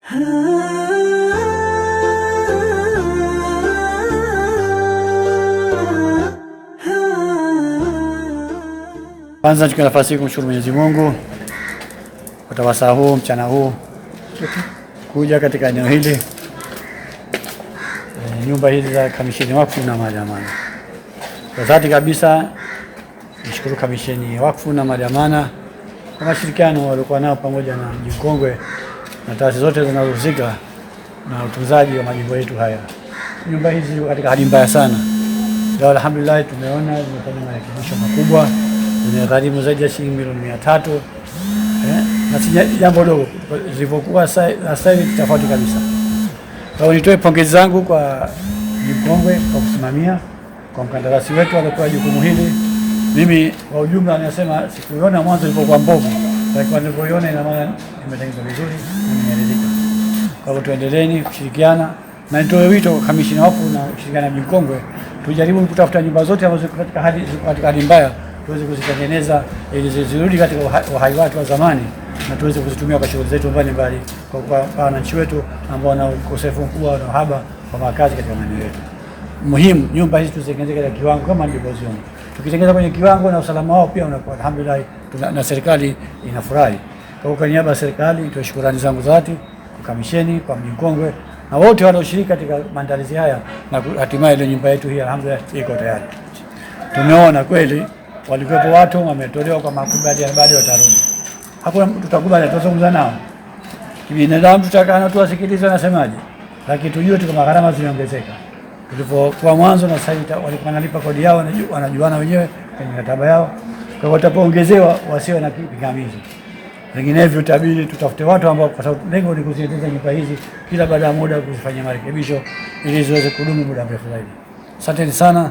Kwanza nichukue nafasi hii kumshukuru Mwenyezi Mungu kwa wasaa huu, mchana huu kuja katika eneo hili, nyumba hizi za Kamisheni Wakfu na Mali ya Amana. Kwa dhati kabisa nishukuru Kamisheni Wakfu na Mali ya Amana kwa mashirikiano waliokuwa nao pamoja na Mji Mkongwe na taasisi zote zinazohusika na utunzaji wa majimbo yetu haya. Nyumba hizi katika hali mbaya sana. Leo alhamdulillah tumeona zimefanya marekebisho makubwa, zimegharimu zaidi ya shilingi milioni 300. Na si jambo dogo, zilivyokuwa sasa hivi tofauti kabisa. Kwa hiyo nitoe pongezi zangu kwa Mji Mkongwe kwa kusimamia, kwa mkandarasi wetu aliyopewa jukumu hili. Mimi kwa ujumla ninasema sikuiona mwanzo ilipokuwa mbovu, lakini nilipoiona ina maana imetengenezwa vizuri na nimeridhika. Kwa hivyo tuendeleeni kushirikiana, na nitoe wito kwa Kamisheni Wakfu na kushirikiana na Mji Mkongwe, tujaribu kutafuta nyumba zote ambazo ziko katika hali mbaya, tuweze kuzitengeneza ili zirudi katika uhai wake wa zamani na tuweze kuzitumia kwa shughuli zetu mbalimbali kwa wananchi wetu ambao wana ukosefu mkubwa na uhaba wa makazi katika maeneo yetu. Muhimu nyumba hizi tuzitengeneze katika kiwango kama nilivyoziona. Tukitengeneza kwenye kiwango na usalama wao pia unakuwa alhamdulillah, na serikali inafurahi. Kwa niaba ya serikali nitoe shukrani zangu dhati kwa Kamisheni, kwa Mji Mkongwe na wote walioshiriki katika maandalizi haya, na hatimaye ile nyumba yetu hii alhamdulillah iko tayari. Tumeona kweli walikuwepo watu wametolewa kwa makubaliano, baadaye watarudi. Hapo tutakubali, tutazungumza nao kibinadamu, tutakaa tu wasikilize wanasemaje, lakini tujue tu kama gharama zimeongezeka tulipokuwa mwanzo, na sasa walikuwa wanalipa kodi yao, wanajuana wenyewe kwenye mikataba yao. Kwa hiyo watapoongezewa wasiwe na pingamizi, vinginevyo itabidi tutafute watu ambao, kwa sababu lengo ni kuziendeleza nyumba hizi kila baada ya muda, kuzifanyia marekebisho ili ziweze kudumu muda mrefu zaidi. Asanteni sana.